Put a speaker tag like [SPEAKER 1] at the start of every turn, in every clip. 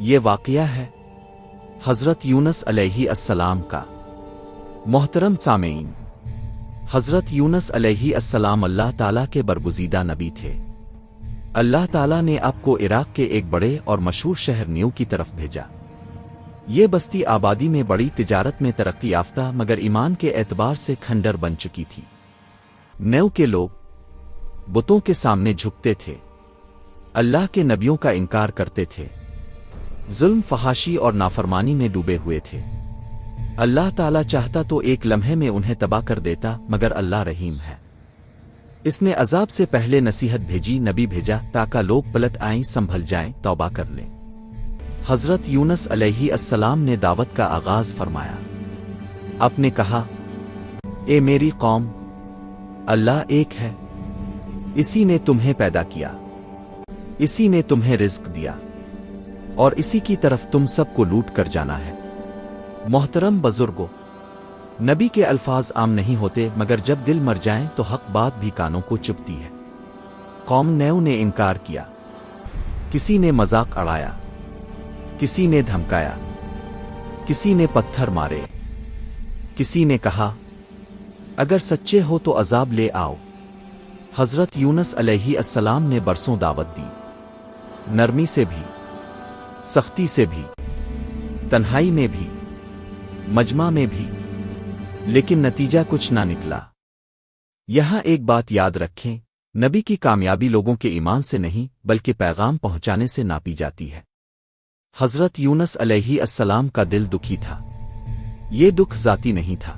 [SPEAKER 1] یہ واقعہ ہے حضرت یونس علیہ السلام کا۔ محترم سامعین، حضرت یونس علیہ السلام اللہ تعالیٰ کے برگزیدہ نبی تھے۔ اللہ تعالیٰ نے آپ کو عراق کے ایک بڑے اور مشہور شہر نیو کی طرف بھیجا۔ یہ بستی آبادی میں بڑی تجارت میں ترقی یافتہ مگر ایمان کے اعتبار سے کھنڈر بن چکی تھی۔ نیو کے لوگ بتوں کے سامنے جھکتے تھے، اللہ کے نبیوں کا انکار کرتے تھے، ظلم فحاشی اور نافرمانی میں ڈوبے ہوئے تھے۔ اللہ تعالیٰ چاہتا تو ایک لمحے میں انہیں تباہ کر دیتا، مگر اللہ رحیم ہے۔ اس نے عذاب سے پہلے نصیحت بھیجی، نبی بھیجا تاکہ لوگ پلٹ آئیں، سنبھل جائیں، توبہ کر لیں۔ حضرت یونس علیہ السلام نے دعوت کا آغاز فرمایا۔ آپ نے کہا، اے میری قوم، اللہ ایک ہے، اسی نے تمہیں پیدا کیا، اسی نے تمہیں رزق دیا، اور اسی کی طرف تم سب کو لوٹ کر جانا ہے۔ محترم بزرگوں، نبی کے الفاظ عام نہیں ہوتے، مگر جب دل مر جائیں تو حق بات بھی کانوں کو چبھتی ہے۔ قوم نیو نے انکار کیا، کسی نے مذاق اڑایا، کسی نے دھمکایا، کسی نے پتھر مارے، کسی نے کہا اگر سچے ہو تو عذاب لے آؤ۔ حضرت یونس علیہ السلام نے برسوں دعوت دی، نرمی سے بھی، سختی سے بھی، تنہائی میں بھی، مجمع میں بھی، لیکن نتیجہ کچھ نہ نکلا۔ یہاں ایک بات یاد رکھیں، نبی کی کامیابی لوگوں کے ایمان سے نہیں بلکہ پیغام پہنچانے سے ناپی جاتی ہے۔ حضرت یونس علیہ السلام کا دل دکھی تھا۔ یہ دکھ ذاتی نہیں تھا،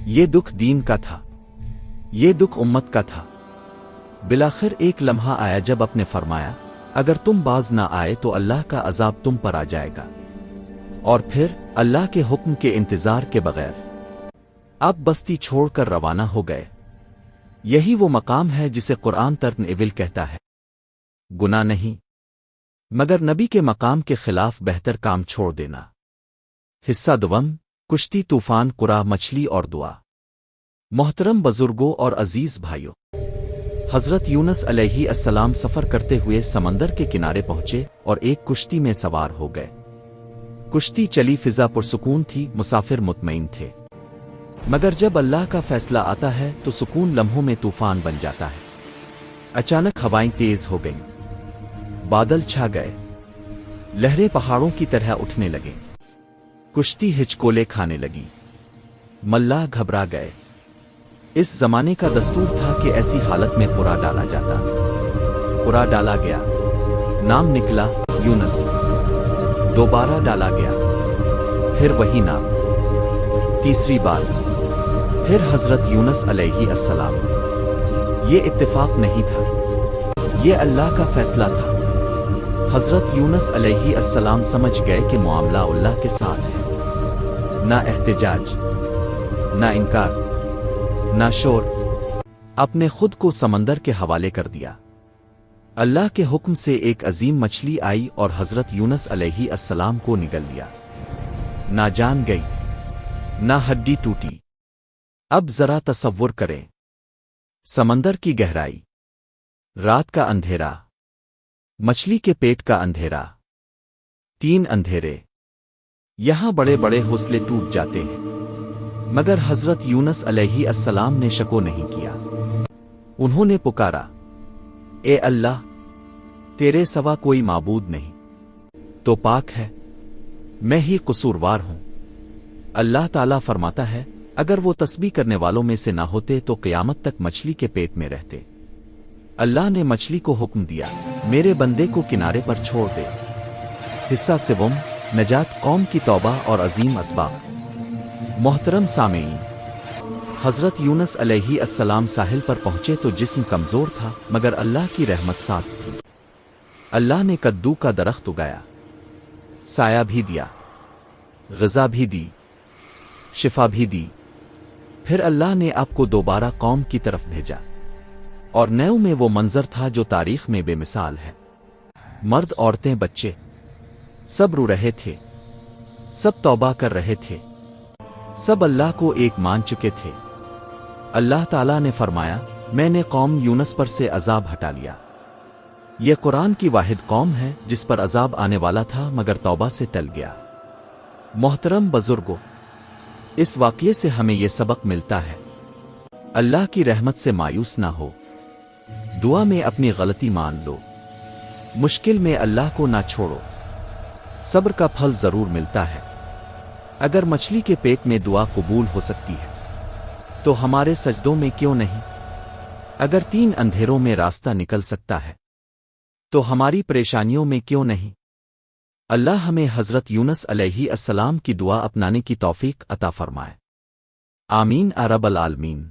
[SPEAKER 1] یہ دکھ دین کا تھا، یہ دکھ امت کا تھا۔ بالآخر ایک لمحہ آیا جب آپ نے فرمایا، اگر تم باز نہ آئے تو اللہ کا عذاب تم پر آ جائے گا، اور پھر اللہ کے حکم کے انتظار کے بغیر آپ بستی چھوڑ کر روانہ ہو گئے۔ یہی وہ مقام ہے جسے قرآن ترن ایول کہتا ہے، گناہ نہیں مگر نبی کے مقام کے خلاف بہتر کام چھوڑ دینا۔ حصہ دوم، کشتی، طوفان، قرآ، مچھلی اور دعا۔ محترم بزرگوں اور عزیز بھائیوں، حضرت یونس علیہ السلام سفر کرتے ہوئے سمندر کے کنارے پہنچے اور ایک کشتی میں سوار ہو گئے۔ کشتی چلی، فضا پرسکون تھی، مسافر مطمئن تھے، مگر جب اللہ کا فیصلہ آتا ہے تو سکون لمحوں میں طوفان بن جاتا ہے۔ اچانک ہوائیں تیز ہو گئیں، بادل چھا گئے، لہریں پہاڑوں کی طرح اٹھنے لگیں، کشتی ہچکولے کھانے لگی، ملاح گھبرا گئے۔ اس زمانے کا دستور تھا کہ ایسی حالت میں قرآ ڈالا جاتا۔ قرآ ڈالا گیا، نام نکلا یونس۔ دوبارہ ڈالا گیا، پھر وہی نام، تیسری بار، پھر حضرت یونس علیہ السلام۔ یہ اتفاق نہیں تھا، یہ اللہ کا فیصلہ تھا۔ حضرت یونس علیہ السلام سمجھ گئے کہ معاملہ اللہ کے ساتھ ہے۔ نہ احتجاج، نہ انکار، نہ شور، اپنے خود کو سمندر کے حوالے کر دیا۔ اللہ کے حکم سے ایک عظیم مچھلی آئی اور حضرت یونس علیہ السلام کو نگل لیا۔ نہ جان گئی، نہ ہڈی ٹوٹی۔ اب ذرا تصور کریں، سمندر کی گہرائی، رات کا اندھیرا، مچھلی کے پیٹ کا اندھیرا، تین اندھیرے۔ یہاں بڑے بڑے حوصلے ٹوٹ جاتے ہیں، مگر حضرت یونس علیہ السلام نے شکو نہیں کیا۔ انہوں نے پکارا، اے اللہ، تیرے سوا کوئی معبود نہیں، تو پاک ہے، میں ہی قصوروار ہوں۔ اللہ تعالیٰ فرماتا ہے، اگر وہ تسبیح کرنے والوں میں سے نہ ہوتے تو قیامت تک مچھلی کے پیٹ میں رہتے۔ اللہ نے مچھلی کو حکم دیا، میرے بندے کو کنارے پر چھوڑ دے۔ حصہ سوم، نجات، قوم کی توبہ اور عظیم اسباب۔ محترم سامعین، حضرت یونس علیہ السلام ساحل پر پہنچے تو جسم کمزور تھا، مگر اللہ کی رحمت ساتھ تھی۔ اللہ نے کدو کا درخت اگایا، سایہ بھی دیا، غذا بھی دی، شفا بھی دی۔ پھر اللہ نے آپ کو دوبارہ قوم کی طرف بھیجا، اور نیو میں وہ منظر تھا جو تاریخ میں بے مثال ہے۔ مرد، عورتیں، بچے، سب رو رہے تھے، سب توبہ کر رہے تھے، سب اللہ کو ایک مان چکے تھے۔ اللہ تعالیٰ نے فرمایا، میں نے قوم یونس پر سے عذاب ہٹا لیا۔ یہ قرآن کی واحد قوم ہے جس پر عذاب آنے والا تھا مگر توبہ سے ٹل گیا۔ محترم بزرگوں، اس واقعے سے ہمیں یہ سبق ملتا ہے، اللہ کی رحمت سے مایوس نہ ہو، دعا میں اپنی غلطی مان لو، مشکل میں اللہ کو نہ چھوڑو، صبر کا پھل ضرور ملتا ہے۔ اگر مچھلی کے پیٹ میں دعا قبول ہو سکتی ہے تو ہمارے سجدوں میں کیوں نہیں؟ اگر 3 اندھیروں میں راستہ نکل سکتا ہے تو ہماری پریشانیوں میں کیوں نہیں؟ اللہ ہمیں حضرت یونس علیہ السلام کی دعا اپنانے کی توفیق عطا فرمائے۔ آمین رب العالمین۔